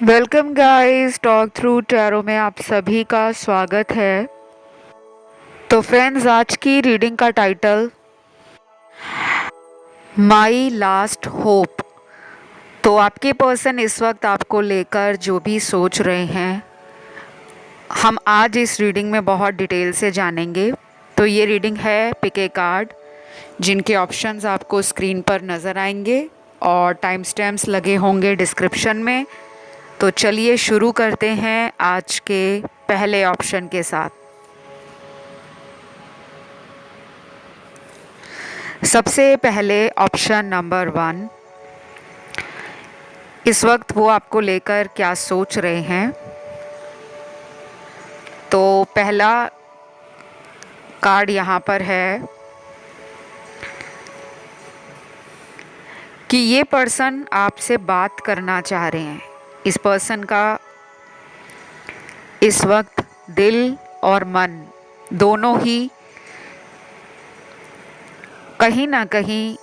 Welcome guys, talk through tarot में आप सभी का स्वागत है। तो फ्रेंड्स, आज की रीडिंग का टाइटल माई लास्ट होप। तो आपके पर्सन इस वक्त आपको लेकर जो भी सोच रहे हैं, हम आज इस रीडिंग में बहुत डिटेल से जानेंगे। तो ये रीडिंग है पिक ए कार्ड, जिनके ऑप्शंस आपको स्क्रीन पर नज़र आएंगे और टाइम स्टैम्प्स लगे होंगे डिस्क्रिप्शन में। तो चलिए शुरू करते हैं आज के पहले ऑप्शन के साथ। सबसे पहले ऑप्शन नंबर 1, इस वक्त वो आपको लेकर क्या सोच रहे हैं। तो पहला कार्ड यहाँ पर है कि ये पर्सन आपसे बात करना चाह रहे हैं। इस पर्सन का इस वक्त दिल और मन दोनों ही कहीं ना कहीं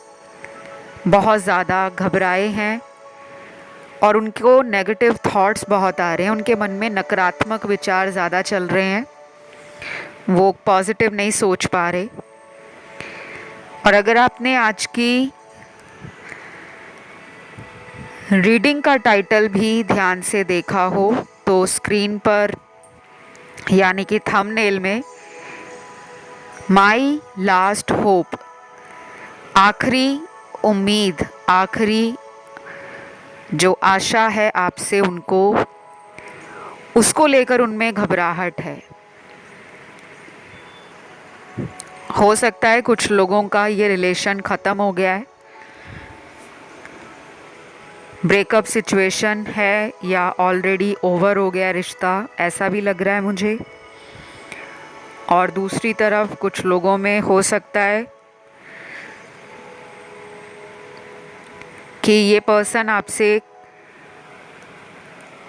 बहुत ज़्यादा घबराए हैं और उनको नेगेटिव थॉट्स बहुत आ रहे हैं। उनके मन में नकारात्मक विचार ज़्यादा चल रहे हैं, वो पॉजिटिव नहीं सोच पा रहे। और अगर आपने आज की रीडिंग का टाइटल भी ध्यान से देखा हो तो स्क्रीन पर यानी कि थंबनेल में माई लास्ट होप, आखिरी उम्मीद, आखिरी जो आशा है आपसे उनको, उसको लेकर उनमें घबराहट है। हो सकता है कुछ लोगों का ये रिलेशन ख़त्म हो गया है, ब्रेकअप सिचुएशन है या ऑलरेडी ओवर हो गया रिश्ता, ऐसा भी लग रहा है मुझे। और दूसरी तरफ कुछ लोगों में हो सकता है कि ये पर्सन आपसे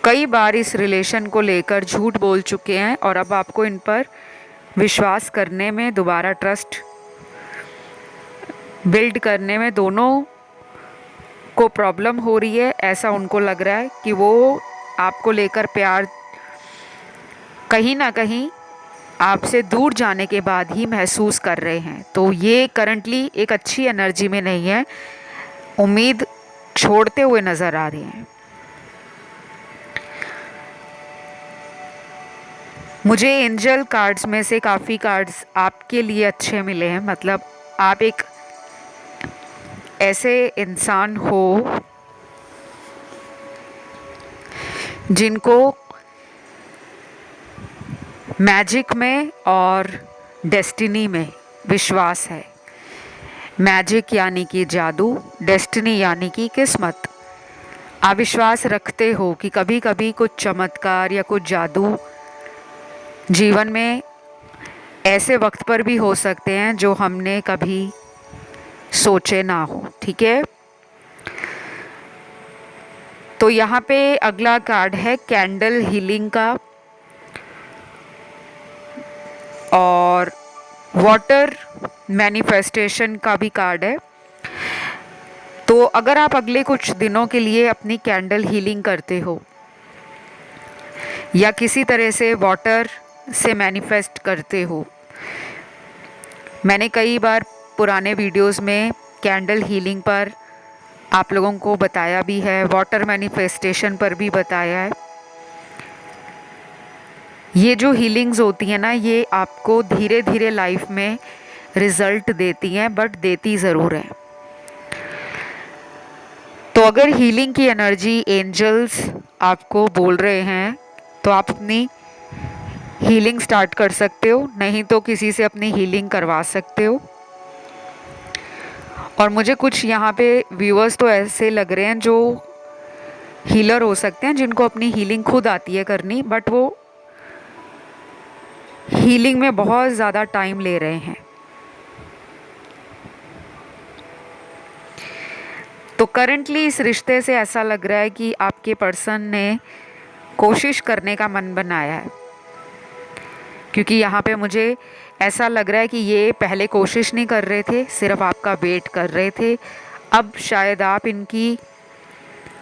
कई बार इस रिलेशन को लेकर झूठ बोल चुके हैं और अब आपको इन पर विश्वास करने में, दोबारा ट्रस्ट बिल्ड करने में दोनों को प्रॉब्लम हो रही है। ऐसा उनको लग रहा है कि वो आपको लेकर प्यार कहीं ना कहीं आपसे दूर जाने के बाद ही महसूस कर रहे हैं। तो ये करंटली एक अच्छी एनर्जी में नहीं है, उम्मीद छोड़ते हुए नज़र आ रहे हैं। मुझे एंजल कार्ड्स में से काफ़ी कार्ड्स आपके लिए अच्छे मिले हैं। मतलब आप एक ऐसे इंसान हो जिनको मैजिक में और डेस्टिनी में विश्वास है। मैजिक यानी कि जादू, डेस्टिनी यानी कि किस्मत। आप विश्वास रखते हो कि कभी कभी कुछ चमत्कार या कुछ जादू जीवन में ऐसे वक्त पर भी हो सकते हैं जो हमने कभी सोचे ना हो। ठीक है, तो यहाँ पे अगला कार्ड है कैंडल हीलिंग का और वाटर मैनिफेस्टेशन का भी कार्ड है। तो अगर आप अगले कुछ दिनों के लिए अपनी कैंडल हीलिंग करते हो या किसी तरह से वाटर से मैनिफेस्ट करते हो, मैंने कई बार पुराने वीडियोस में कैंडल हीलिंग पर आप लोगों को बताया भी है, वाटर मैनिफेस्टेशन पर भी बताया है। ये जो हीलिंग्स होती हैं ना, ये आपको धीरे धीरे लाइफ में रिजल्ट देती हैं, बट देती ज़रूर हैं। तो अगर हीलिंग की एनर्जी एंजल्स आपको बोल रहे हैं तो आप अपनी हीलिंग स्टार्ट कर सकते हो, नहीं तो किसी से अपनी हीलिंग करवा सकते हो। और मुझे कुछ यहाँ पे व्यूअर्स तो ऐसे लग रहे हैं जो हीलर हो सकते हैं, जिनको अपनी हीलिंग खुद आती है करनी, बट वो हीलिंग में बहुत ज़्यादा टाइम ले रहे हैं। तो करंटली इस रिश्ते से ऐसा लग रहा है कि आपके पर्सन ने कोशिश करने का मन बनाया है, क्योंकि यहाँ पे मुझे ऐसा लग रहा है कि ये पहले कोशिश नहीं कर रहे थे, सिर्फ आपका वेट कर रहे थे। अब शायद आप इनकी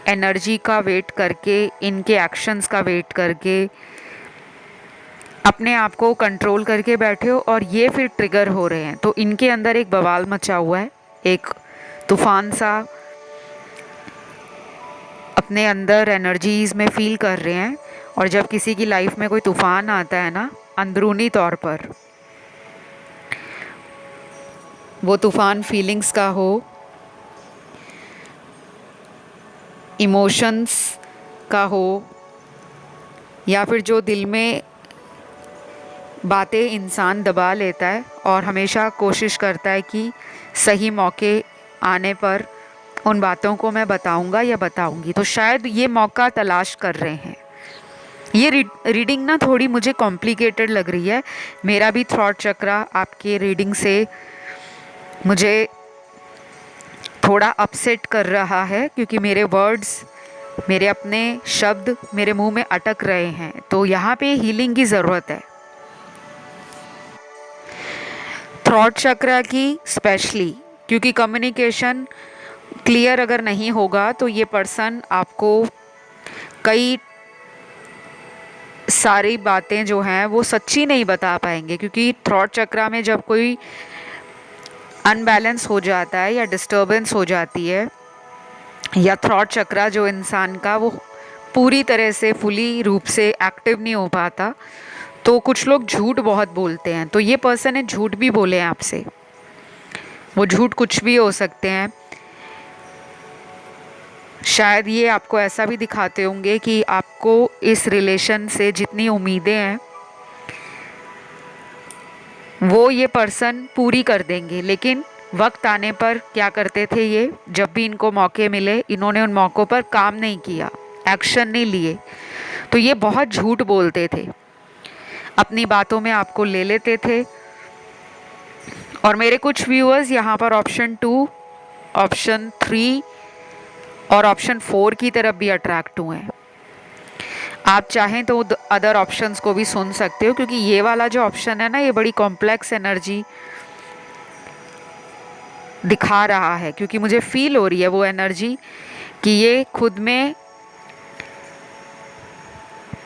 एनर्जी का वेट करके, इनके एक्शंस का वेट करके अपने आप को कंट्रोल करके बैठे हो और ये फिर ट्रिगर हो रहे हैं, तो इनके अंदर एक बवाल मचा हुआ है, एक तूफान सा अपने अंदर एनर्जीज में फील कर रहे हैं। और जब किसी की लाइफ में कोई तूफान आता है ना, अंदरूनी तौर पर, वो तूफान फीलिंग्स का हो, इमोशंस का हो, या फिर जो दिल में बातें इंसान दबा लेता है और हमेशा कोशिश करता है कि सही मौके आने पर उन बातों को मैं बताऊंगा या बताऊंगी, तो शायद ये मौका तलाश कर रहे हैं। ये रीडिंग ना थोड़ी मुझे कॉम्प्लिकेटेड लग रही है। मेरा भी थॉट चक्रा आपके रीडिंग से मुझे थोड़ा अपसेट कर रहा है, क्योंकि मेरे वर्ड्स, मेरे अपने शब्द मेरे मुंह में अटक रहे हैं, तो यहाँ पे हीलिंग की ज़रूरत है। थ्रॉट चक्रा की स्पेशली, क्योंकि कम्युनिकेशन क्लियर अगर नहीं होगा तो ये पर्सन आपको कई सारी बातें जो हैं वो सच्ची नहीं बता पाएंगे, क्योंकि थ्रॉट चक्रा में जब कोई अनबैलेंस हो जाता है या डिस्टर्बेंस हो जाती है, या थ्रॉट चक्रा जो इंसान का वो पूरी तरह से फुली रूप से एक्टिव नहीं हो पाता, तो कुछ लोग झूठ बहुत बोलते हैं। तो ये पर्सन है झूठ भी बोले हैं आपसे, वो झूठ कुछ भी हो सकते हैं। शायद ये आपको ऐसा भी दिखाते होंगे कि आपको इस रिलेशन से जितनी उम्मीदें हैं वो ये पर्सन पूरी कर देंगे, लेकिन वक्त आने पर क्या करते थे ये, जब भी इनको मौके मिले इन्होंने उन मौक़ों पर काम नहीं किया, एक्शन नहीं लिए। तो ये बहुत झूठ बोलते थे, अपनी बातों में आपको ले लेते थे। और मेरे कुछ व्यूअर्स यहाँ पर ऑप्शन 2, ऑप्शन 3 और ऑप्शन 4 की तरफ भी अट्रैक्ट हुए हैं। आप चाहें तो अदर ऑप्शंस को भी सुन सकते हो, क्योंकि ये वाला जो ऑप्शन है ना, ये बड़ी कॉम्प्लेक्स एनर्जी दिखा रहा है, क्योंकि मुझे फील हो रही है वो एनर्जी कि ये खुद में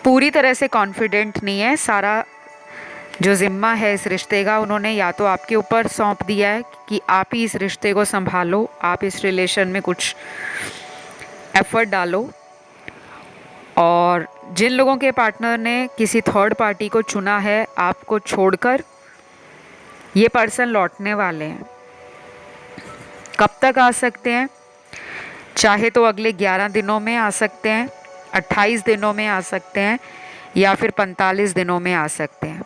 पूरी तरह से कॉन्फिडेंट नहीं है। सारा जो ज़िम्मा है इस रिश्ते का उन्होंने या तो आपके ऊपर सौंप दिया है कि आप ही इस रिश्ते को संभालो, आप इस रिलेशन में कुछ एफर्ट डालो। और जिन लोगों के पार्टनर ने किसी थर्ड पार्टी को चुना है आपको छोड़कर, ये पर्सन लौटने वाले हैं। कब तक आ सकते हैं? चाहे तो अगले 11 दिनों में आ सकते हैं, 28 दिनों में आ सकते हैं, या फिर 45 दिनों में आ सकते हैं।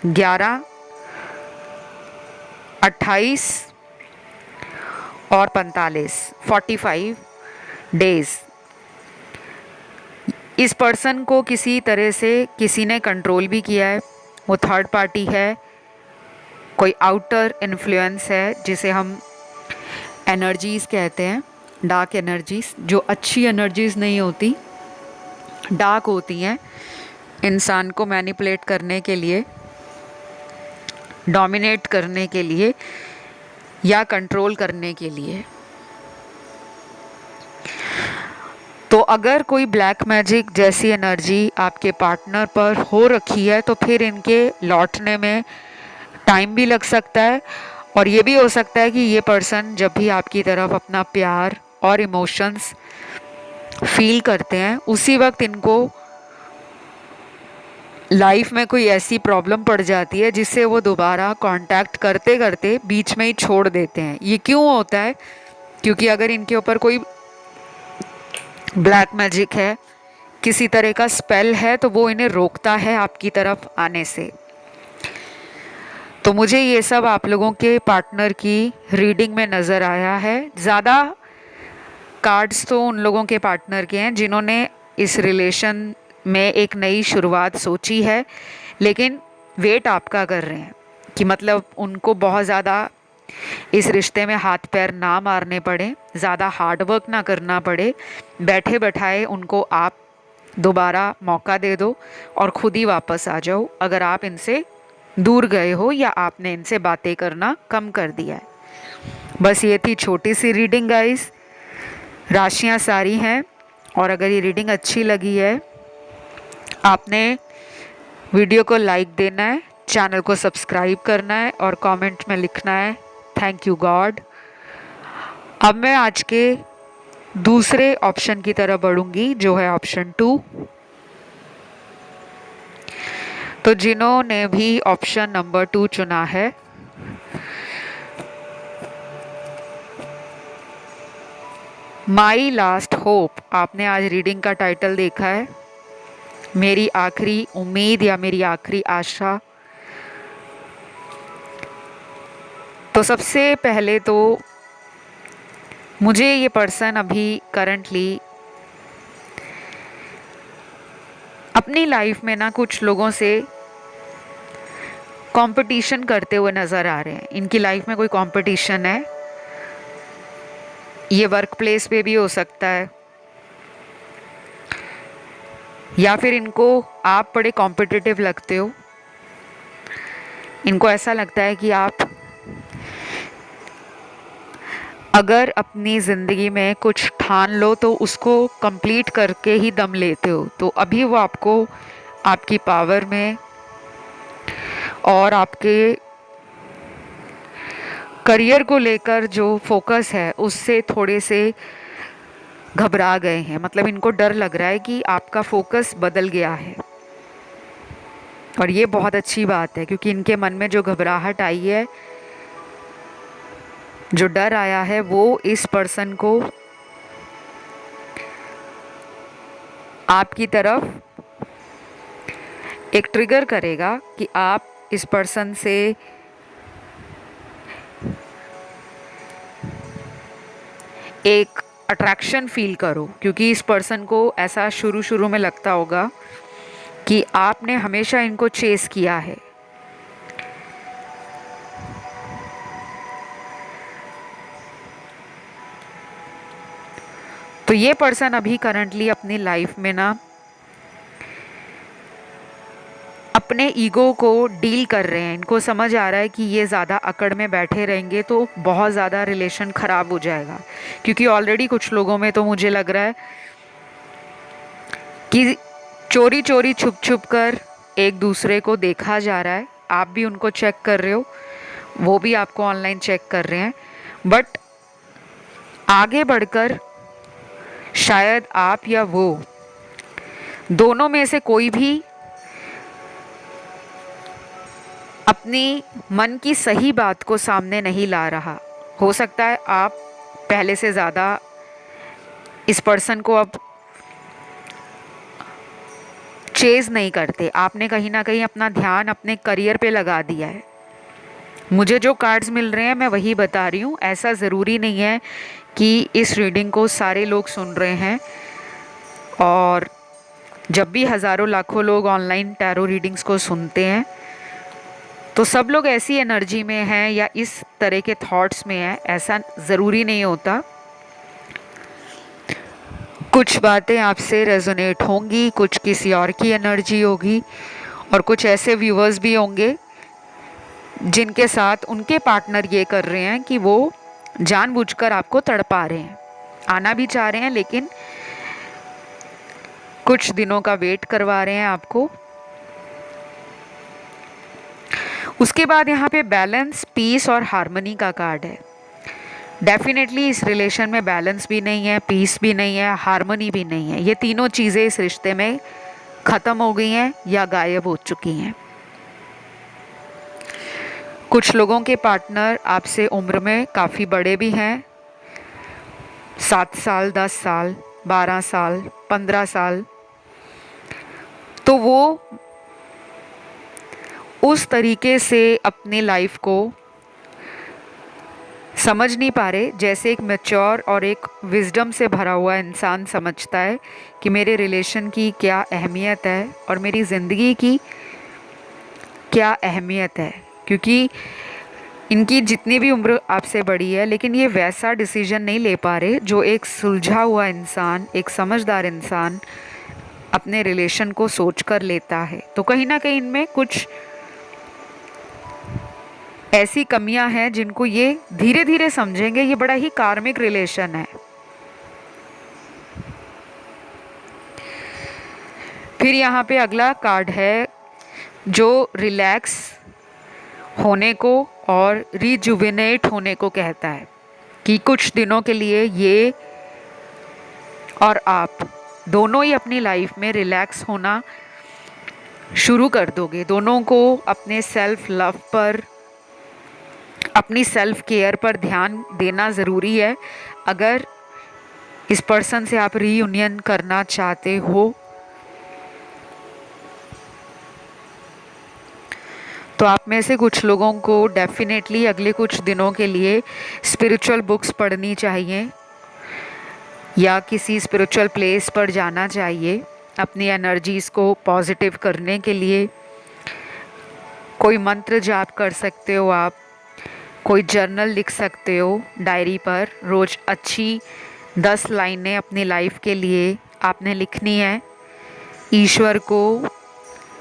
11, 28 और 45 डेज। इस पर्सन को किसी तरह से किसी ने कंट्रोल भी किया है, वो थर्ड पार्टी है, कोई आउटर इन्फ्लुएंस है जिसे हम एनर्जीज़ कहते हैं, डार्क एनर्जीज़, जो अच्छी एनर्जीज़ नहीं होती, डार्क होती हैं, इंसान को मैनिपुलेट करने के लिए, डोमिनेट करने के लिए या कंट्रोल करने के लिए। तो अगर कोई ब्लैक मैजिक जैसी एनर्जी आपके पार्टनर पर हो रखी है तो फिर इनके लौटने में टाइम भी लग सकता है। और ये भी हो सकता है कि ये पर्सन जब भी आपकी तरफ अपना प्यार और इमोशंस फील करते हैं, उसी वक्त इनको लाइफ में कोई ऐसी प्रॉब्लम पड़ जाती है जिससे वो दोबारा कांटेक्ट करते करते बीच में ही छोड़ देते हैं। ये क्यों होता है? क्योंकि अगर इनके ऊपर कोई ब्लैक मैजिक है, किसी तरह का स्पेल है, तो वो इन्हें रोकता है आपकी तरफ आने से। तो मुझे ये सब आप लोगों के पार्टनर की रीडिंग में नज़र आया है। ज़्यादा कार्ड्स तो उन लोगों के पार्टनर के हैं जिन्होंने इस रिलेशन में एक नई शुरुआत सोची है, लेकिन वेट आपका कर रहे हैं कि मतलब उनको बहुत ज़्यादा इस रिश्ते में हाथ पैर ना मारने पड़े, ज़्यादा हार्ड वर्क ना करना पड़े, बैठे बैठाए उनको आप दोबारा मौका दे दो और खुद ही वापस आ जाओ, अगर आप इनसे दूर गए हो या आपने इनसे बातें करना कम कर दिया है। बस ये थी छोटी सी रीडिंग गाइस। राशियाँ सारी हैं, और अगर ये रीडिंग अच्छी लगी है, आपने वीडियो को लाइक देना है, चैनल को सब्सक्राइब करना है और कमेंट में लिखना है थैंक यू गॉड। अब मैं आज के दूसरे ऑप्शन की तरफ बढ़ूंगी, जो है ऑप्शन 2। तो जिन्होंने भी ऑप्शन नंबर 2 चुना है, माई लास्ट होप, आपने आज रीडिंग का टाइटल देखा है, मेरी आखिरी उम्मीद या मेरी आखिरी आशा। तो सबसे पहले तो मुझे ये पर्सन अभी करंटली अपनी लाइफ में ना कुछ लोगों से कंपटीशन करते हुए नज़र आ रहे हैं। इनकी लाइफ में कोई कंपटीशन है, ये वर्क प्लेस पे भी हो सकता है, या फिर इनको आप बड़े कॉम्पिटिटिव लगते हो। इनको ऐसा लगता है कि आप अगर अपनी ज़िंदगी में कुछ ठान लो तो उसको कंप्लीट करके ही दम लेते हो। तो अभी वो आपको आपकी पावर में और आपके करियर को लेकर जो फोकस है उससे थोड़े से घबरा गए हैं। मतलब इनको डर लग रहा है कि आपका फोकस बदल गया है, और ये बहुत अच्छी बात है क्योंकि इनके मन में जो घबराहट आई है, जो डर आया है, वो इस पर्सन को आपकी तरफ एक ट्रिगर करेगा कि आप इस पर्सन से एक अट्रैक्शन फील करो। क्योंकि इस पर्सन को ऐसा शुरू शुरू में लगता होगा कि आपने हमेशा इनको चेस किया है। तो ये पर्सन अभी करंटली अपनी लाइफ में ना अपने ईगो को डील कर रहे हैं। इनको समझ आ रहा है कि ये ज़्यादा अकड़ में बैठे रहेंगे तो बहुत ज़्यादा रिलेशन ख़राब हो जाएगा। क्योंकि ऑलरेडी कुछ लोगों में तो मुझे लग रहा है कि चोरी चोरी छुप छुप कर एक दूसरे को देखा जा रहा है। आप भी उनको चेक कर रहे हो, वो भी आपको ऑनलाइन चेक कर रहे हैं। बट आगे बढ़कर शायद आप या वो दोनों में से कोई भी अपनी मन की सही बात को सामने नहीं ला रहा। हो सकता है आप पहले से ज़्यादा इस पर्सन को अब चेज़ नहीं करते। आपने कहीं ना कहीं अपना ध्यान अपने करियर पे लगा दिया है। मुझे जो कार्ड्स मिल रहे हैं मैं वही बता रही हूँ। ऐसा ज़रूरी नहीं है कि इस रीडिंग को सारे लोग सुन रहे हैं। और जब भी हज़ारों लाखों लोग ऑनलाइन टैरो रीडिंग्स को सुनते हैं तो सब लोग ऐसी एनर्जी में हैं या इस तरह के थॉट्स में हैं, ऐसा ज़रूरी नहीं होता। कुछ बातें आपसे रेजोनेट होंगी, कुछ किसी और की एनर्जी होगी, और कुछ ऐसे व्यूअर्स भी होंगे जिनके साथ उनके पार्टनर ये कर रहे हैं कि वो जानबूझकर आपको तड़पा रहे हैं, आना भी चाह रहे हैं लेकिन कुछ दिनों का वेट करवा रहे हैं आपको। उसके बाद यहाँ पे बैलेंस, पीस और हार्मनी का कार्ड है। डेफिनेटली इस रिलेशन में बैलेंस भी नहीं है, पीस भी नहीं है, हार्मनी भी नहीं है। ये तीनों चीज़ें इस रिश्ते में ख़त्म हो गई हैं या गायब हो चुकी हैं। कुछ लोगों के पार्टनर आपसे उम्र में काफ़ी बड़े भी हैं, 7 साल, 10 साल, 12 साल, 15 साल। तो वो उस तरीके से अपनी लाइफ को समझ नहीं पा रहे जैसे एक मैच्योर और एक विजडम से भरा हुआ इंसान समझता है कि मेरे रिलेशन की क्या अहमियत है और मेरी ज़िंदगी की क्या अहमियत है। क्योंकि इनकी जितनी भी उम्र आपसे बड़ी है, लेकिन ये वैसा डिसीजन नहीं ले पा रहे जो एक सुलझा हुआ इंसान, एक समझदार इंसान अपने रिलेशन को सोच कर लेता है। तो कहीं ना कहीं इनमें कुछ ऐसी कमियां हैं जिनको ये धीरे धीरे समझेंगे। ये बड़ा ही कार्मिक रिलेशन है। फिर यहाँ पे अगला कार्ड है जो रिलैक्स होने को और रिजुविनेट होने को कहता है कि कुछ दिनों के लिए ये और आप दोनों ही अपनी लाइफ में रिलैक्स होना शुरू कर दोगे। दोनों को अपने सेल्फ लव पर, अपनी सेल्फ केयर पर ध्यान देना ज़रूरी है अगर इस पर्सन से आप रीयूनियन करना चाहते हो। तो आप में से कुछ लोगों को डेफिनेटली अगले कुछ दिनों के लिए स्पिरिचुअल बुक्स पढ़नी चाहिए या किसी स्पिरिचुअल प्लेस पर जाना चाहिए अपनी एनर्जीज़ को पॉजिटिव करने के लिए। कोई मंत्र जाप कर सकते हो आप, कोई जर्नल लिख सकते हो डायरी पर, रोज़ अच्छी 10 लाइनें अपनी लाइफ के लिए आपने लिखनी है। ईश्वर को,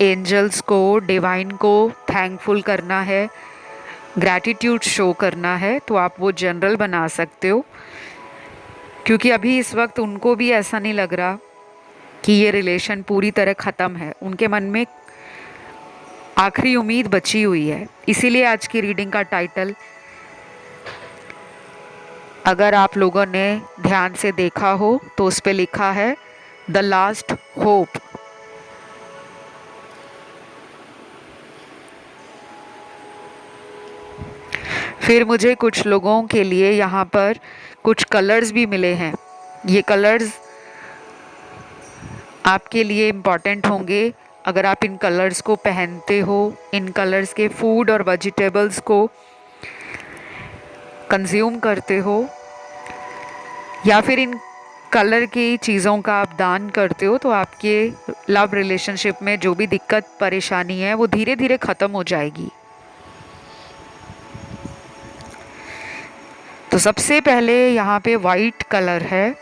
एंजल्स को, डिवाइन को थैंकफुल करना है, ग्रैटिट्यूड शो करना है। तो आप वो जर्नल बना सकते हो, क्योंकि अभी इस वक्त उनको भी ऐसा नहीं लग रहा कि ये रिलेशन पूरी तरह ख़त्म है। उनके मन में आखिरी उम्मीद बची हुई है। इसीलिए आज की रीडिंग का टाइटल, अगर आप लोगों ने ध्यान से देखा हो तो उस पर लिखा है द लास्ट होप। फिर मुझे कुछ लोगों के लिए यहाँ पर कुछ कलर्स भी मिले हैं। ये कलर्स आपके लिए इम्पॉर्टेंट होंगे अगर आप इन कलर्स को पहनते हो, इन कलर्स के फूड और वेजिटेबल्स को कंज्यूम करते हो, या फिर इन कलर की चीज़ों का आप दान करते हो, तो आपके लव रिलेशनशिप में जो भी दिक्कत परेशानी है वो धीरे धीरे ख़त्म हो जाएगी। तो सबसे पहले यहाँ पे वाइट कलर है,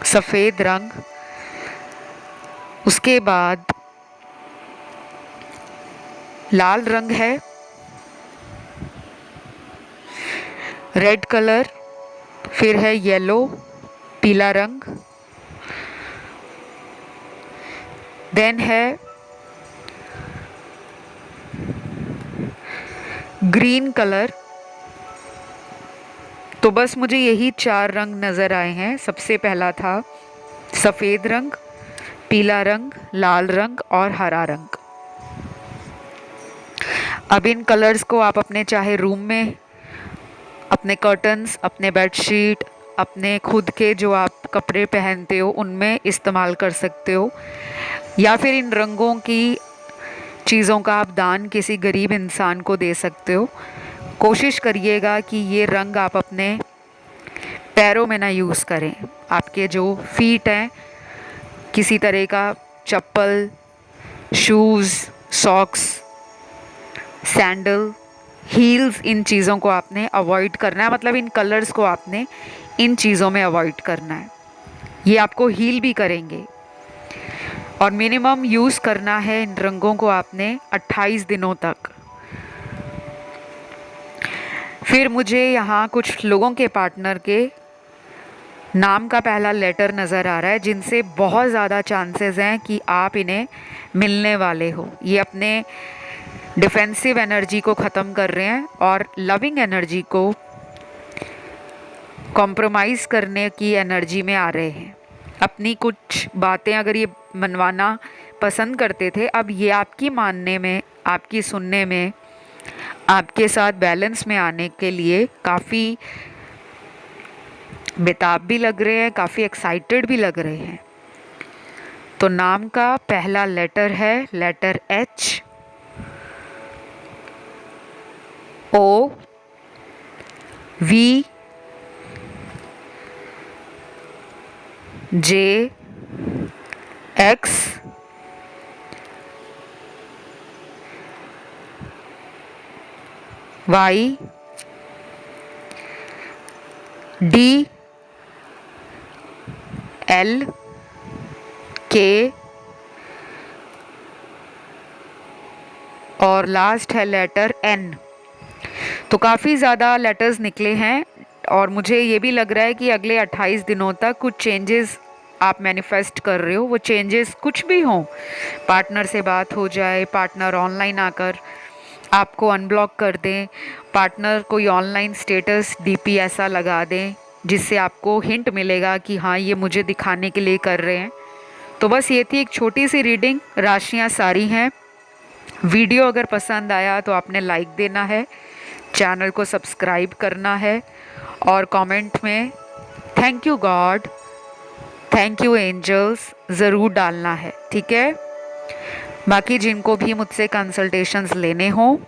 सफ़ेद रंग। उसके बाद लाल रंग है, रेड कलर, फिर है येलो, पीला रंग, देन है ग्रीन कलर। तो बस मुझे यही 4 रंग नज़र आए हैं। सबसे पहला था सफ़ेद रंग, पीला रंग, लाल रंग और हरा रंग। अब इन कलर्स को आप अपने चाहे रूम में, अपने कर्टन्स, अपने बेडशीट, अपने खुद के जो आप कपड़े पहनते हो उनमें इस्तेमाल कर सकते हो, या फिर इन रंगों की चीज़ों का आप दान किसी गरीब इंसान को दे सकते हो। कोशिश करिएगा कि ये रंग आप अपने पैरों में ना यूज़ करें। आपके जो फीट हैं, किसी तरह का चप्पल, शूज़, सॉक्स, सैंडल, हील्स, इन चीज़ों को आपने अवॉइड करना है। मतलब इन कलर्स को आपने इन चीज़ों में अवॉइड करना है। ये आपको हील भी करेंगे। और मिनिमम यूज़ करना है इन रंगों को आपने 28 दिनों तक। फिर मुझे यहाँ कुछ लोगों के पार्टनर के नाम का पहला लेटर नज़र आ रहा है, जिनसे बहुत ज़्यादा चांसेस हैं कि आप इन्हें मिलने वाले हो। ये अपने डिफेंसिव एनर्जी को ख़त्म कर रहे हैं और लविंग एनर्जी को कॉम्प्रोमाइज़ करने की एनर्जी में आ रहे हैं। अपनी कुछ बातें अगर ये मनवाना पसंद करते थे, अब ये आपकी मानने में, आपकी सुनने में, आपके साथ बैलेंस में आने के लिए काफ़ी बेताब भी लग रहे हैं, काफ़ी एक्साइटेड भी लग रहे हैं। तो नाम का पहला लेटर है letter H, O, V, J, X, Y, D, L, K और लास्ट है लेटर एन। तो काफ़ी ज़्यादा लेटर्स निकले हैं और मुझे ये भी लग रहा है कि अगले 28 दिनों तक कुछ चेंजेस आप मैनिफेस्ट कर रहे हो वो चेंजेस कुछ भी हों, पार्टनर से बात हो जाए, पार्टनर ऑनलाइन आकर आपको अनब्लॉक कर दें, पार्टनर कोई ऑनलाइन स्टेटस डीपी ऐसा लगा दें जिससे आपको हिंट मिलेगा कि हाँ ये मुझे दिखाने के लिए कर रहे हैं। तो बस ये थी एक छोटी सी रीडिंग, राशियाँ सारी हैं। वीडियो अगर पसंद आया तो आपने लाइक देना है, चैनल को सब्सक्राइब करना है और कमेंट में thank you God, thank you angels ज़रूर डालना है, ठीक है। बाकी जिनको भी मुझसे कंसल्टेशंस लेने हो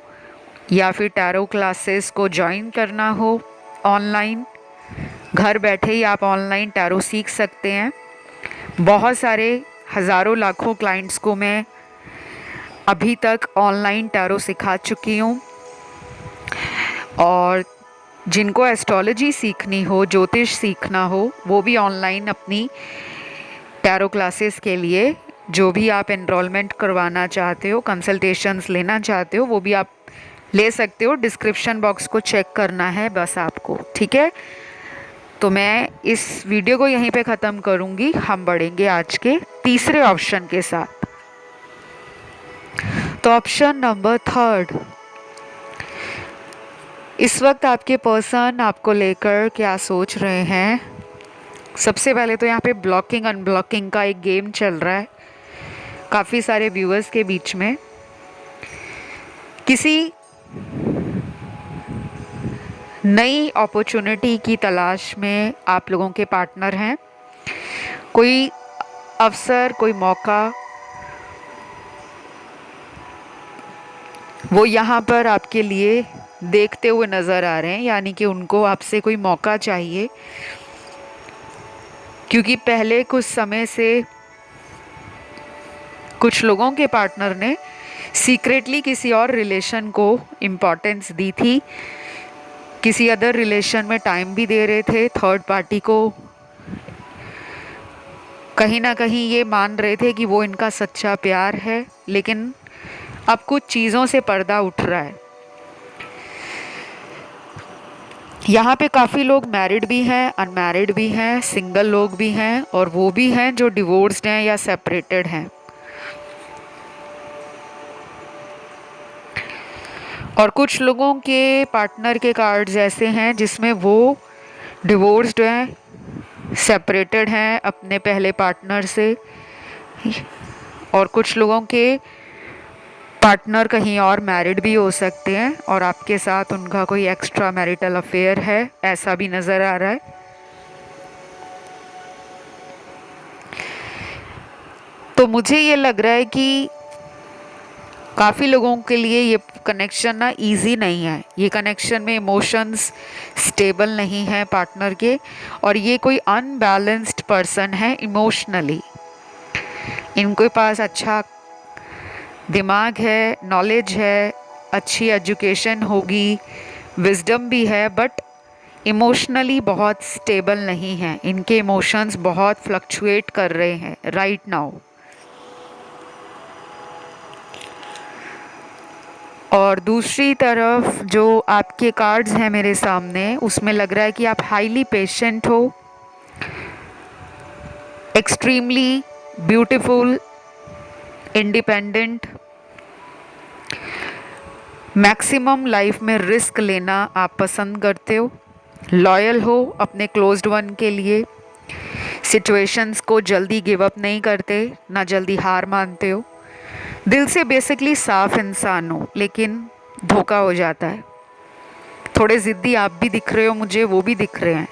या फिर टैरो क्लासेस को ज्वाइन करना हो ऑनलाइन, घर बैठे ही आप ऑनलाइन टैरो सीख सकते हैं। बहुत सारे हज़ारों लाखों क्लाइंट्स को मैं अभी तक ऑनलाइन टैरो सिखा चुकी हूँ। और जिनको एस्ट्रोलॉजी सीखनी हो, ज्योतिष सीखना हो, वो भी ऑनलाइन अपनी टैरो क्लासेस के लिए जो भी आप एनरोलमेंट करवाना चाहते हो, कंसल्टेशंस लेना चाहते हो, वो भी आप ले सकते हो। डिस्क्रिप्शन बॉक्स को चेक करना है बस आपको, ठीक है। तो मैं इस वीडियो को यहीं पे ख़त्म करूँगी। हम बढ़ेंगे आज के तीसरे ऑप्शन के साथ। तो ऑप्शन नंबर 3, इस वक्त आपके पर्सन आपको लेकर क्या सोच रहे हैं। सबसे पहले तो यहाँ पे ब्लॉकिंग अनब्लॉकिंग का एक गेम चल रहा है काफ़ी सारे व्यूअर्स के बीच में। किसी नई अपॉर्चुनिटी की तलाश में आप लोगों के पार्टनर हैं। कोई अवसर, कोई मौका वो यहाँ पर आपके लिए देखते हुए नज़र आ रहे हैं, यानी कि उनको आपसे कोई मौका चाहिए, क्योंकि पहले कुछ समय से कुछ लोगों के पार्टनर ने सीक्रेटली किसी और रिलेशन को इम्पोर्टेंस दी थी, किसी अदर रिलेशन में टाइम भी दे रहे थे, थर्ड पार्टी को कहीं ना कहीं ये मान रहे थे कि वो इनका सच्चा प्यार है। लेकिन अब कुछ चीज़ों से पर्दा उठ रहा है। यहाँ पे काफ़ी लोग मैरिड भी हैं, अनमैरिड भी हैं, सिंगल लोग भी हैं और वो भी हैं जो डिवोर्स्ड हैं या सेपरेटेड हैं। और कुछ लोगों के पार्टनर के कार्ड्स ऐसे हैं जिसमें वो डिवोर्स्ड हैं, सेपरेटेड हैं अपने पहले पार्टनर से, और कुछ लोगों के पार्टनर कहीं और मैरिड भी हो सकते हैं और आपके साथ उनका कोई एक्स्ट्रा मैरिटल अफेयर है, ऐसा भी नज़र आ रहा है। तो मुझे ये लग रहा है कि काफ़ी लोगों के लिए ये कनेक्शन ना इजी नहीं है। ये कनेक्शन में इमोशंस स्टेबल नहीं है पार्टनर के, और ये कोई अनबैलेंस्ड पर्सन है इमोशनली। इनके पास अच्छा दिमाग है, नॉलेज है, अच्छी एजुकेशन होगी, विजडम भी है, बट इमोशनली बहुत स्टेबल नहीं है। इनके इमोशंस बहुत फ्लक्चुएट कर रहे हैं राइट नाउ। और दूसरी तरफ जो आपके कार्ड्स हैं मेरे सामने, उसमें लग रहा है कि आप हाईली पेशेंट हो, extremely beautiful, independent, maximum life में रिस्क लेना आप पसंद करते हो, लॉयल हो अपने क्लोज्ड वन के लिए, सिचुएशंस को जल्दी गिव अप नहीं करते, ना जल्दी हार मानते हो, दिल से बेसिकली साफ इंसान हो, लेकिन धोखा हो जाता है। थोड़े ज़िद्दी आप भी दिख रहे हो मुझे, वो भी दिख रहे हैं।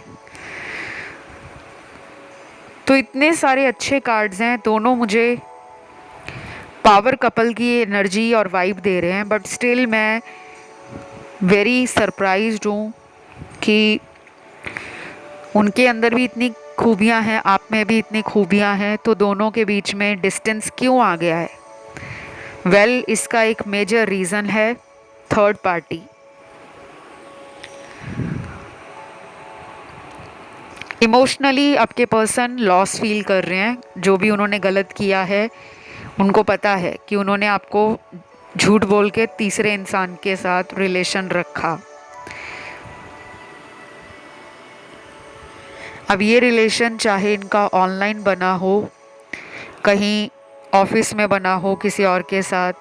तो इतने सारे अच्छे कार्ड्स हैं, दोनों मुझे पावर कपल की एनर्जी और वाइब दे रहे हैं, बट स्टिल मैं वेरी सरप्राइज्ड हूँ कि उनके अंदर भी इतनी खूबियाँ हैं, आप में भी इतनी खूबियाँ हैं, तो दोनों के बीच में डिस्टेंस क्यों आ गया है। वेल, इसका एक मेजर रीज़न है थर्ड पार्टी। इमोशनली आपके पर्सन लॉस फील कर रहे हैं। जो भी उन्होंने गलत किया है, उनको पता है कि उन्होंने आपको झूठ बोल के तीसरे इंसान के साथ रिलेशन रखा। अब ये रिलेशन चाहे इनका ऑनलाइन बना हो, कहीं ऑफिस में बना हो किसी और के साथ,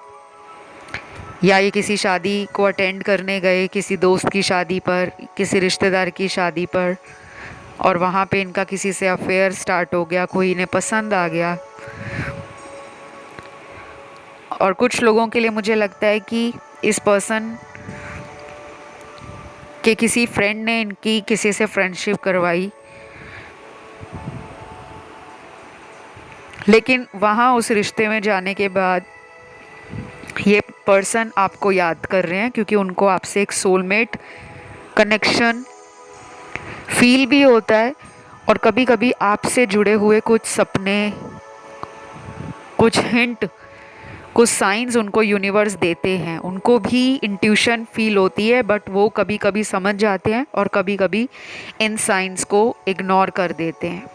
या ये किसी शादी को अटेंड करने गए, किसी दोस्त की शादी पर, किसी रिश्तेदार की शादी पर, और वहाँ पे इनका किसी से अफेयर स्टार्ट हो गया, कोई इन्हें पसंद आ गया। और कुछ लोगों के लिए मुझे लगता है कि इस पर्सन के किसी फ्रेंड ने इनकी किसी से फ्रेंडशिप करवाई, लेकिन वहाँ उस रिश्ते में जाने के बाद ये पर्सन आपको याद कर रहे हैं, क्योंकि उनको आपसे एक सोलमेट कनेक्शन फील भी होता है। और कभी कभी आपसे जुड़े हुए कुछ सपने, कुछ हिंट, कुछ साइंस उनको यूनिवर्स देते हैं, उनको भी इंट्यूशन फील होती है, बट वो कभी कभी समझ जाते हैं और कभी कभी इन साइंस को इग्नोर कर देते हैं।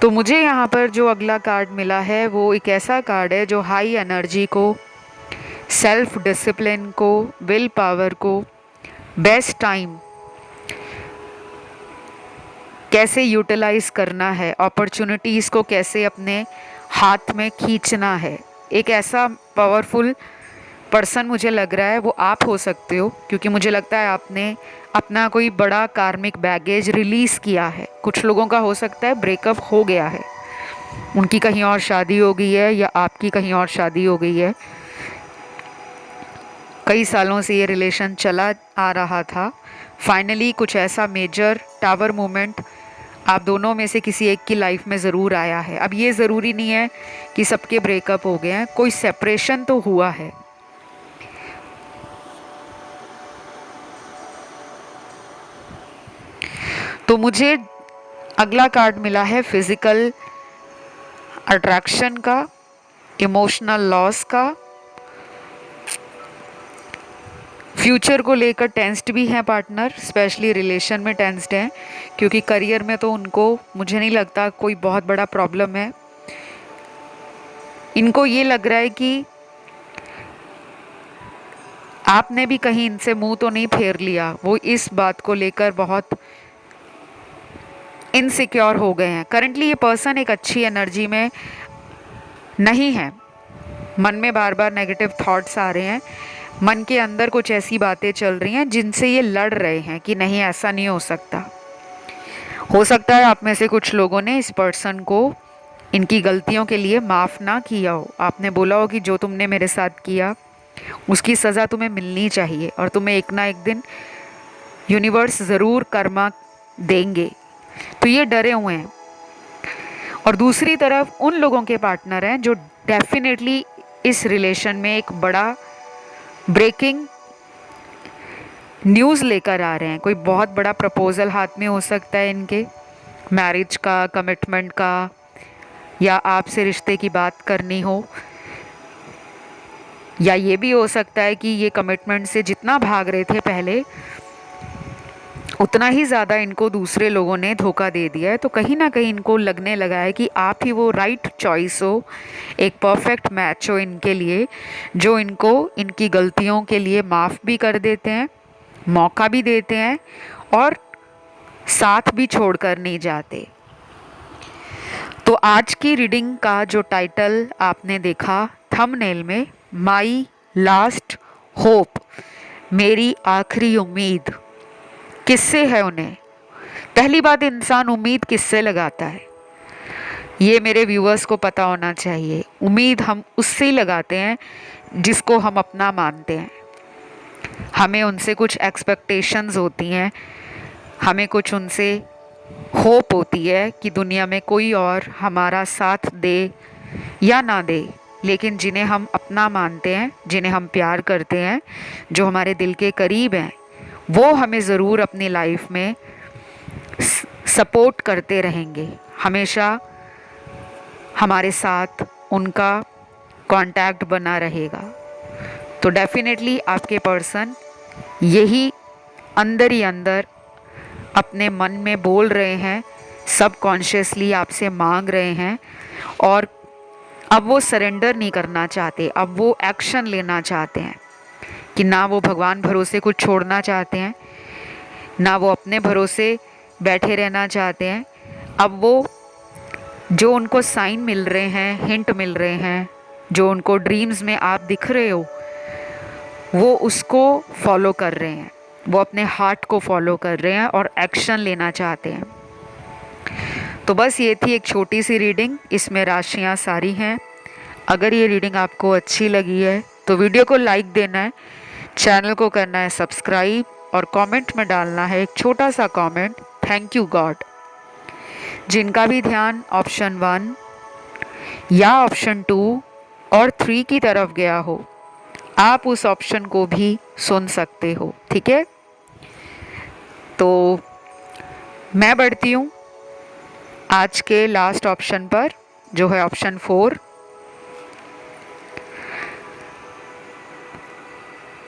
तो मुझे यहाँ पर जो अगला कार्ड मिला है वो एक ऐसा कार्ड है जो हाई एनर्जी को, सेल्फ डिसिप्लिन को, विल पावर को, बेस्ट टाइम कैसे यूटिलाइज करना है, अपॉर्चुनिटीज़ को कैसे अपने हाथ में खींचना है। एक ऐसा पावरफुल पर्सन मुझे लग रहा है, वो आप हो सकते हो, क्योंकि मुझे लगता है आपने अपना कोई बड़ा कार्मिक बैगेज रिलीज़ किया है। कुछ लोगों का हो सकता है ब्रेकअप हो गया है, उनकी कहीं और शादी हो गई है या आपकी कहीं और शादी हो गई है। कई सालों से ये रिलेशन चला आ रहा था, फाइनली कुछ ऐसा मेजर टावर मोमेंट आप दोनों में से किसी एक की लाइफ में ज़रूर आया है। अब ये ज़रूरी नहीं है कि सबके ब्रेकअप हो गए हैं, कोई सेपरेशन तो हुआ है। तो मुझे अगला कार्ड मिला है फिजिकल अट्रैक्शन का, इमोशनल लॉस का, फ्यूचर को लेकर टेंस्ड भी हैं पार्टनर, स्पेशली रिलेशन में टेंस्ड हैं, क्योंकि करियर में तो उनको मुझे नहीं लगता कोई बहुत बड़ा प्रॉब्लम है। इनको ये लग रहा है कि आपने भी कहीं इनसे मुंह तो नहीं फेर लिया, वो इस बात को लेकर बहुत इनसिक्योर हो गए हैं। करंटली ये पर्सन एक अच्छी एनर्जी में नहीं है, मन में बार बार नेगेटिव थॉट्स आ रहे हैं, मन के अंदर कुछ ऐसी बातें चल रही हैं जिनसे ये लड़ रहे हैं कि नहीं ऐसा नहीं हो सकता। हो सकता है आप में से कुछ लोगों ने इस पर्सन को इनकी गलतियों के लिए माफ़ ना किया हो। आपने बोला हो कि जो तुमने मेरे साथ किया उसकी सज़ा तुम्हें मिलनी चाहिए, और तुम्हें एक ना एक दिन यूनिवर्स ज़रूर कर्मा देंगे। तो ये डरे हुए हैं। और दूसरी तरफ उन लोगों के पार्टनर हैं जो डेफिनेटली इस रिलेशन में एक बड़ा ब्रेकिंग न्यूज़ लेकर आ रहे हैं। कोई बहुत बड़ा प्रपोजल हाथ में हो सकता है इनके, मैरिज का, कमिटमेंट का, या आपसे रिश्ते की बात करनी हो, या ये भी हो सकता है कि ये कमिटमेंट से जितना भाग रहे थे पहले उतना ही ज़्यादा इनको दूसरे लोगों ने धोखा दे दिया है। तो कहीं ना कहीं इनको लगने लगा है कि आप ही वो राइट चॉइस हो, एक परफेक्ट मैच हो इनके लिए, जो इनको इनकी गलतियों के लिए माफ़ भी कर देते हैं, मौका भी देते हैं, और साथ भी छोड़कर नहीं जाते। तो आज की रीडिंग का जो टाइटल आपने देखा थंबनेल में, माई लास्ट होप, मेरी आखिरी उम्मीद, किससे है उन्हें? पहली बात, इंसान उम्मीद किससे लगाता है ये मेरे व्यूअर्स को पता होना चाहिए। उम्मीद हम उससे ही लगाते हैं जिसको हम अपना मानते हैं। हमें उनसे कुछ एक्सपेक्टेशंस होती हैं, हमें कुछ उनसे होप होती है कि दुनिया में कोई और हमारा साथ दे या ना दे, लेकिन जिन्हें हम अपना मानते हैं, जिन्हें हम प्यार करते हैं, जो हमारे दिल के करीब हैं, वो हमें ज़रूर अपनी लाइफ में सपोर्ट करते रहेंगे। हमेशा हमारे साथ उनका कांटेक्ट बना रहेगा। तो डेफिनेटली आपके पर्सन यही अंदर ही अंदर अपने मन में बोल रहे हैं, सबकॉन्शियसली आपसे मांग रहे हैं, और अब वो सरेंडर नहीं करना चाहते, अब वो एक्शन लेना चाहते हैं कि ना वो भगवान भरोसे कुछ छोड़ना चाहते हैं, ना वो अपने भरोसे बैठे रहना चाहते हैं। अब वो जो उनको साइन मिल रहे हैं, हिंट मिल रहे हैं, जो उनको ड्रीम्स में आप दिख रहे हो, वो उसको फॉलो कर रहे हैं। वो अपने हार्ट को फॉलो कर रहे हैं और एक्शन लेना चाहते हैं। तो बस ये थी एक छोटी सी रीडिंग, इसमें राशियाँ सारी हैं। अगर ये रीडिंग आपको अच्छी लगी है तो वीडियो को लाइक देना है, चैनल को करना है सब्सक्राइब और कमेंट में डालना है एक छोटा सा कमेंट, थैंक यू गॉड। जिनका भी ध्यान ऑप्शन 1 या ऑप्शन 2 और 3 की तरफ गया हो, आप उस ऑप्शन को भी सुन सकते हो, ठीक है। तो मैं बढ़ती हूँ आज के लास्ट ऑप्शन पर, जो है ऑप्शन 4।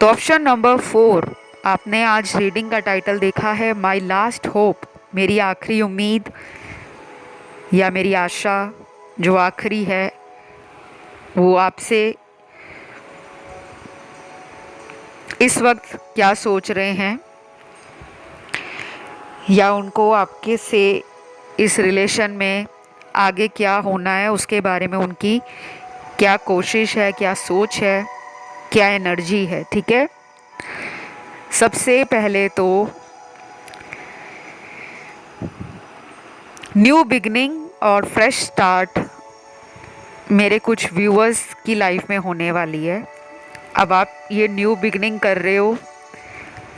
तो ऑप्शन नंबर 4, आपने आज रीडिंग का टाइटल देखा है माई लास्ट होप, मेरी आखिरी उम्मीद या मेरी आशा जो आखिरी है, वो आपसे इस वक्त क्या सोच रहे हैं, या उनको आपके से इस रिलेशन में आगे क्या होना है उसके बारे में उनकी क्या कोशिश है, क्या सोच है, क्या एनर्जी है, ठीक है। सबसे पहले तो न्यू बिगनिंग और फ्रेश स्टार्ट मेरे कुछ व्यूअर्स की लाइफ में होने वाली है। अब आप ये न्यू बिगनिंग कर रहे हो,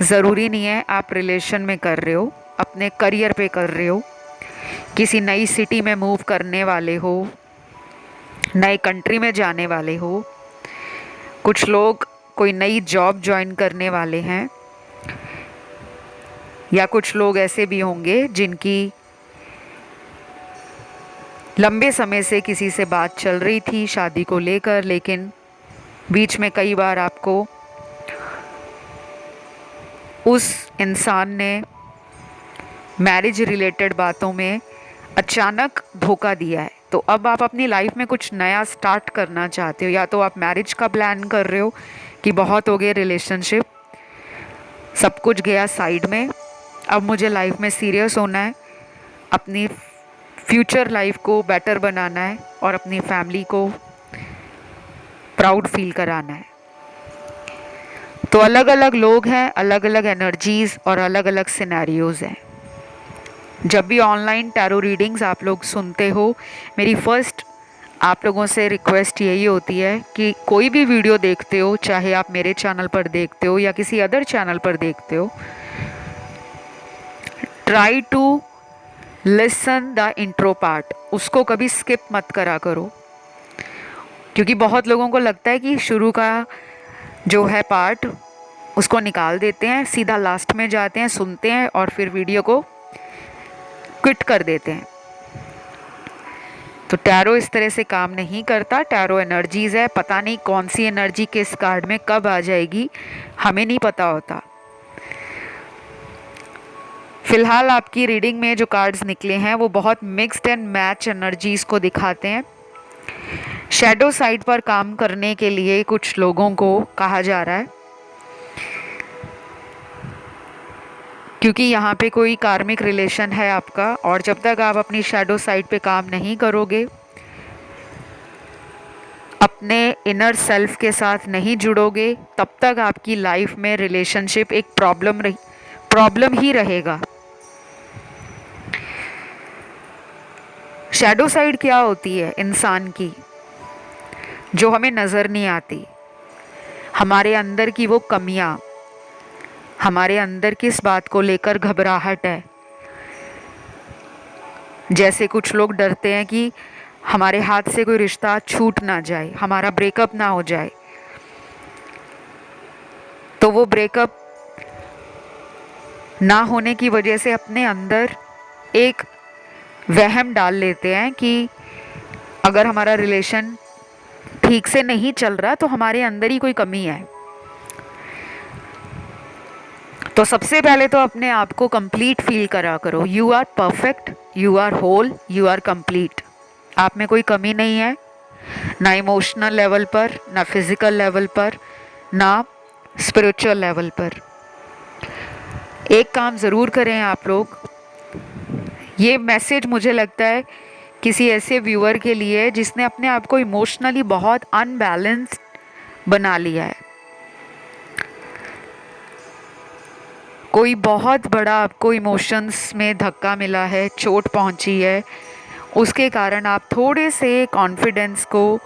ज़रूरी नहीं है आप रिलेशन में कर रहे हो, अपने करियर पे कर रहे हो, किसी नई सिटी में मूव करने वाले हो, नए कंट्री में जाने वाले हो, कुछ लोग कोई नई जॉब ज्वाइन करने वाले हैं, या कुछ लोग ऐसे भी होंगे जिनकी लंबे समय से किसी से बात चल रही थी शादी को लेकर, लेकिन बीच में कई बार आपको उस इंसान ने मैरिज रिलेटेड बातों में अचानक धोखा दिया है। तो अब आप अपनी लाइफ में कुछ नया स्टार्ट करना चाहते हो, या तो आप मैरिज का प्लान कर रहे हो कि बहुत हो गए रिलेशनशिप, सब कुछ गया साइड में, अब मुझे लाइफ में सीरियस होना है, अपनी फ्यूचर लाइफ को बेटर बनाना है और अपनी फैमिली को प्राउड फील कराना है। तो अलग अलग लोग हैं, अलग अलग एनर्जीज़ और अलग अलग सिनेरियोज़ हैं। जब भी ऑनलाइन टैरो रीडिंग्स आप लोग सुनते हो, मेरी फर्स्ट आप लोगों से रिक्वेस्ट यही होती है कि कोई भी वीडियो देखते हो, चाहे आप मेरे चैनल पर देखते हो या किसी अदर चैनल पर देखते हो, try to listen the intro part, उसको कभी स्किप मत करा करो, क्योंकि बहुत लोगों को लगता है कि शुरू का जो है पार्ट उसको निकाल देते हैं, सीधा लास्ट में जाते हैं, सुनते हैं और फिर वीडियो को क्विट कर देते हैं। तो टैरो इस तरह से काम नहीं करता। टैरो एनर्जीज़ है, पता नहीं कौन सी एनर्जी किस कार्ड में कब आ जाएगी, हमें नहीं पता होता। फिलहाल आपकी रीडिंग में जो कार्ड्स निकले हैं वो बहुत मिक्स्ड एंड मैच एनर्जीज़ को दिखाते हैं। शैडो साइड पर काम करने के लिए कुछ लोगों को कहा जा रहा है, क्योंकि यहाँ पे कोई कार्मिक रिलेशन है आपका, और जब तक आप अपनी शैडो साइड पे काम नहीं करोगे, अपने इनर सेल्फ के साथ नहीं जुड़ोगे, तब तक आपकी लाइफ में रिलेशनशिप एक प्रॉब्लम ही रहेगा। शैडो साइड क्या होती है इंसान की, जो हमें नज़र नहीं आती, हमारे अंदर की वो कमियां, हमारे अंदर किस बात को लेकर घबराहट है। जैसे कुछ लोग डरते हैं कि हमारे हाथ से कोई रिश्ता छूट ना जाए, हमारा ब्रेकअप ना हो जाए, तो वो ब्रेकअप ना होने की वजह से अपने अंदर एक वहम डाल लेते हैं कि अगर हमारा रिलेशन ठीक से नहीं चल रहा तो हमारे अंदर ही कोई कमी है। तो सबसे पहले तो अपने आप को कंप्लीट फील करा करो। You are perfect, you are whole, you are complete. आप में कोई कमी नहीं है, ना इमोशनल लेवल पर, ना फिजिकल लेवल पर, ना स्पिरिचुअल लेवल पर। एक काम ज़रूर करें आप लोग, ये मैसेज मुझे लगता है किसी ऐसे व्यूअर के लिए जिसने अपने आप को इमोशनली बहुत अनबैलेंस्ड बना लिया है। कोई बहुत बड़ा आपको इमोशंस में धक्का मिला है, चोट पहुंची है, उसके कारण आप थोड़े से कॉन्फिडेंस को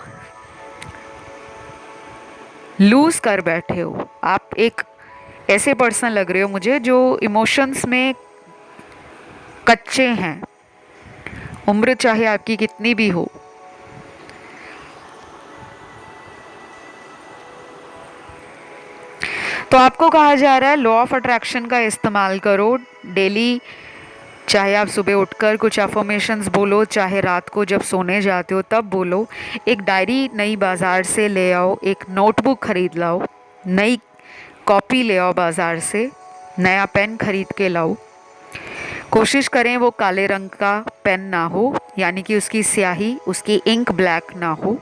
लूज़ कर बैठे हो। आप एक ऐसे पर्सन लग रहे हो मुझे जो इमोशंस में कच्चे हैं, उम्र चाहे आपकी कितनी भी हो। तो आपको कहा जा रहा है लॉ ऑफ अट्रैक्शन का इस्तेमाल करो डेली। चाहे आप सुबह उठकर कुछ अफर्मेशंस बोलो, चाहे रात को जब सोने जाते हो तब बोलो। एक डायरी नई बाज़ार से ले आओ, एक नोटबुक खरीद लाओ, नई कॉपी ले आओ बाज़ार से, नया पेन खरीद के लाओ। कोशिश करें वो काले रंग का पेन ना हो, यानी कि उसकी स्याही, उसकी इंक ब्लैक ना हो,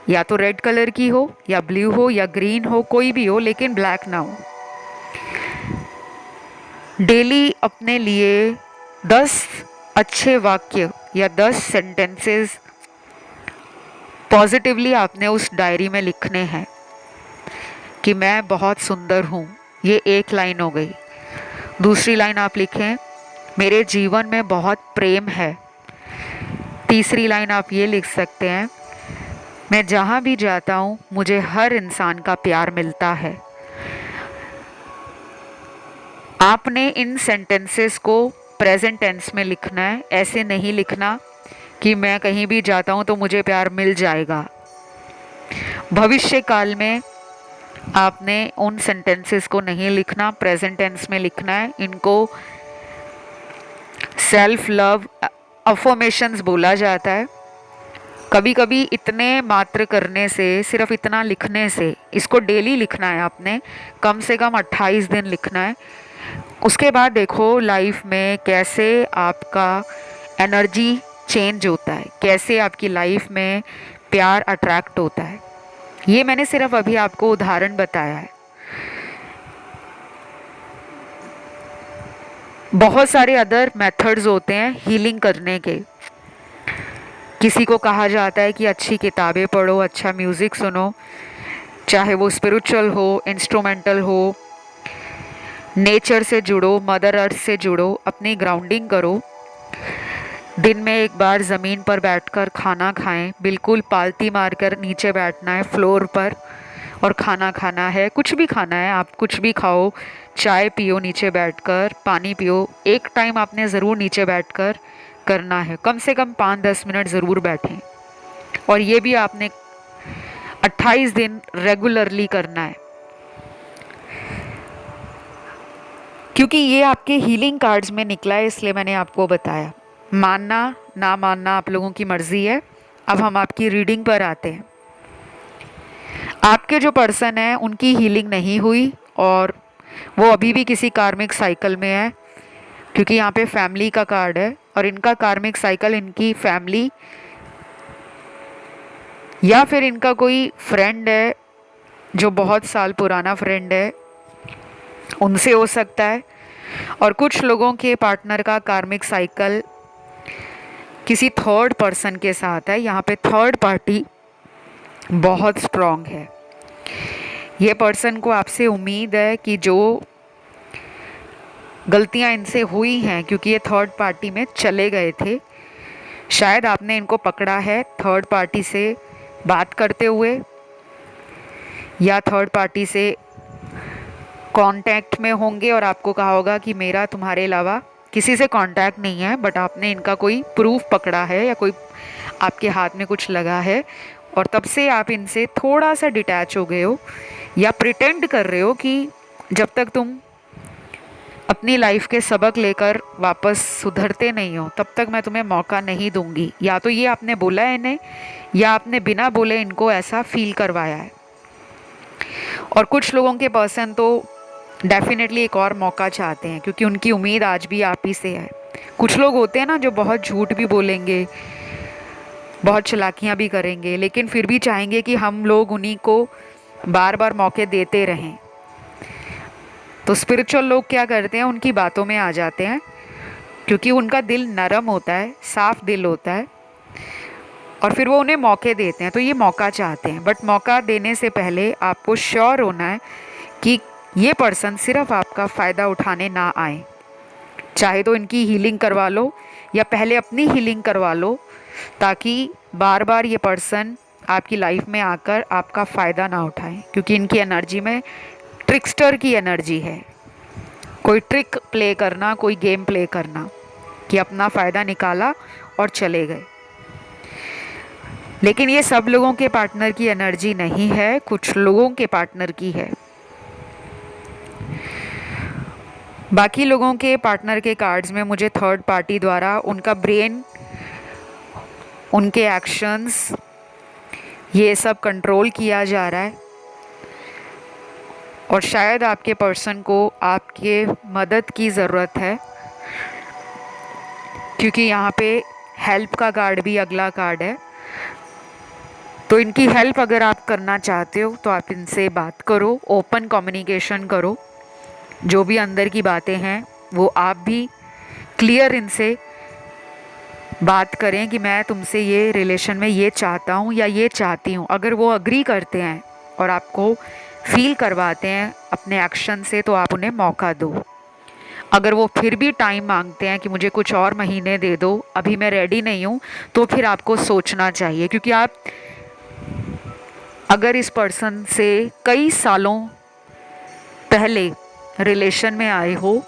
या तो रेड कलर की हो या ब्लू हो या ग्रीन हो, कोई भी हो लेकिन ब्लैक ना हो। डेली अपने लिए 10 अच्छे वाक्य या 10 सेंटेंसेस पॉजिटिवली आपने उस डायरी में लिखने हैं कि मैं बहुत सुंदर हूँ। ये एक लाइन हो गई। दूसरी लाइन आप लिखें, मेरे जीवन में बहुत प्रेम है। तीसरी लाइन आप ये लिख सकते हैं, मैं जहाँ भी जाता हूँ मुझे हर इंसान का प्यार मिलता है। आपने इन सेंटेंसेस को प्रेजेंट टेंस में लिखना है। ऐसे नहीं लिखना कि मैं कहीं भी जाता हूँ तो मुझे प्यार मिल जाएगा। भविष्य काल में आपने उन सेंटेंसेस को नहीं लिखना, प्रेजेंट टेंस में लिखना है। इनको सेल्फ लव अफर्मेशंस बोला जाता है। कभी कभी इतने मात्र करने से, सिर्फ इतना लिखने से, इसको डेली लिखना है आपने, कम से कम 28 दिन लिखना है। उसके बाद देखो लाइफ में कैसे आपका एनर्जी चेंज होता है, कैसे आपकी लाइफ में प्यार अट्रैक्ट होता है। ये मैंने सिर्फ अभी आपको उदाहरण बताया है। बहुत सारे अदर मेथड्स होते हैं हीलिंग करने के। किसी को कहा जाता है कि अच्छी किताबें पढ़ो, अच्छा म्यूज़िक सुनो, चाहे वो स्पिरिचुअल हो, इंस्ट्रूमेंटल हो, नेचर से जुड़ो, मदर अर्थ से जुड़ो, अपनी ग्राउंडिंग करो। दिन में एक बार ज़मीन पर बैठकर खाना खाएं, बिल्कुल पालती मारकर नीचे बैठना है फ्लोर पर और खाना खाना है। कुछ भी खाना है, आप कुछ भी खाओ, चाय पियो नीचे बैठकर, पानी पियो। एक टाइम आपने ज़रूर नीचे बैठकर करना है, कम से कम 5-10 मिनट ज़रूर बैठें। और ये भी आपने 28 दिन रेगुलरली करना है, क्योंकि ये आपके हीलिंग कार्ड्स में निकला है, इसलिए मैंने आपको बताया। मानना ना मानना आप लोगों की मर्ज़ी है। अब हम आपकी रीडिंग पर आते हैं। आपके जो पर्सन हैं उनकी हीलिंग नहीं हुई और वो अभी भी किसी कार्मिक साइकिल में है, क्योंकि यहाँ पे फैमिली का कार्ड है और इनका कार्मिक साइकिल इनकी फैमिली या फिर इनका कोई फ्रेंड है जो बहुत साल पुराना फ्रेंड है, उनसे हो सकता है। और कुछ लोगों के पार्टनर का कार्मिक साइकिल किसी थर्ड पर्सन के साथ है। यहाँ पे थर्ड पार्टी बहुत स्ट्रॉन्ग है। ये पर्सन को आपसे उम्मीद है कि जो गलतियाँ इनसे हुई हैं, क्योंकि ये थर्ड पार्टी में चले गए थे, शायद आपने इनको पकड़ा है थर्ड पार्टी से बात करते हुए या थर्ड पार्टी से कांटेक्ट में होंगे और आपको कहा होगा कि मेरा तुम्हारे अलावा किसी से कांटेक्ट नहीं है, बट आपने इनका कोई प्रूफ पकड़ा है या कोई आपके हाथ में कुछ लगा है और तब से आप इनसे थोड़ा सा डिटैच हो गए हो या प्रिटेंड कर रहे हो कि जब तक तुम अपनी लाइफ के सबक लेकर वापस सुधरते नहीं हो तब तक मैं तुम्हें मौका नहीं दूंगी। या तो ये आपने बोला है इन्हें या आपने बिना बोले इनको ऐसा फील करवाया है। और कुछ लोगों के पर्सन तो डेफिनेटली एक और मौका चाहते हैं, क्योंकि उनकी उम्मीद आज भी आप ही से है। कुछ लोग होते हैं ना जो बहुत झूठ भी बोलेंगे, बहुत चालाकियाँ भी करेंगे, लेकिन फिर भी चाहेंगे कि हम लोग उन्हीं को बार बार मौके देते रहें। तो स्पिरिचुअल लोग क्या करते हैं, उनकी बातों में आ जाते हैं क्योंकि उनका दिल नरम होता है, साफ दिल होता है, और फिर वो उन्हें मौके देते हैं। तो ये मौका चाहते हैं, बट मौका देने से पहले आपको श्योर होना है कि ये पर्सन सिर्फ आपका फ़ायदा उठाने ना आए। चाहे तो इनकी हीलिंग करवा लो या पहले अपनी हीलिंग करवा लो, ताकि बार बार ये पर्सन आपकी लाइफ में आकर आपका फ़ायदा ना उठाए, क्योंकि इनकी एनर्जी में ट्रिकस्टर की एनर्जी है। कोई ट्रिक प्ले करना, कोई गेम प्ले करना, कि अपना फ़ायदा निकाला और चले गए। लेकिन ये सब लोगों के पार्टनर की एनर्जी नहीं है, कुछ लोगों के पार्टनर की है। बाकी लोगों के पार्टनर के कार्ड्स में मुझे थर्ड पार्टी द्वारा उनका ब्रेन, उनके एक्शंस, ये सब कंट्रोल किया जा रहा है, और शायद आपके पर्सन को आपके मदद की ज़रूरत है, क्योंकि यहाँ पे हेल्प का कार्ड भी अगला कार्ड है। तो इनकी हेल्प अगर आप करना चाहते हो तो आप इनसे बात करो, ओपन कम्युनिकेशन करो। जो भी अंदर की बातें हैं वो आप भी क्लियर इनसे बात करें कि मैं तुमसे ये रिलेशन में ये चाहता हूँ या ये चाहती हूँ। अगर वो अग्री करते हैं और आपको फील करवाते हैं अपने एक्शन से, तो आप उन्हें मौका दो। अगर वो फिर भी टाइम मांगते हैं कि मुझे कुछ और महीने दे दो, अभी मैं रेडी नहीं हूँ, तो फिर आपको सोचना चाहिए, क्योंकि आप अगर इस पर्सन से कई सालों पहले रिलेशन में आए हो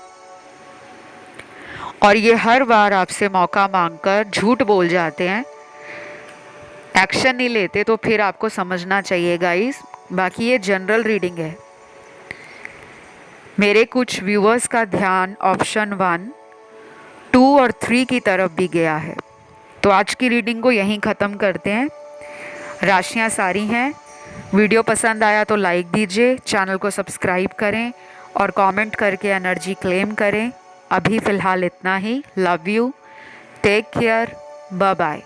और ये हर बार आपसे मौका मांगकर झूठ बोल जाते हैं, एक्शन नहीं लेते, तो फिर आपको समझना चाहिए गाइस। बाकी ये जनरल रीडिंग है। मेरे कुछ व्यूअर्स का ध्यान ऑप्शन 1, 2 और 3 की तरफ भी गया है। तो आज की रीडिंग को यहीं ख़त्म करते हैं। राशियाँ सारी हैं। वीडियो पसंद आया तो लाइक दीजिए, चैनल को सब्सक्राइब करें और कमेंट करके एनर्जी क्लेम करें। अभी फ़िलहाल इतना ही। Love you, take care, bye bye.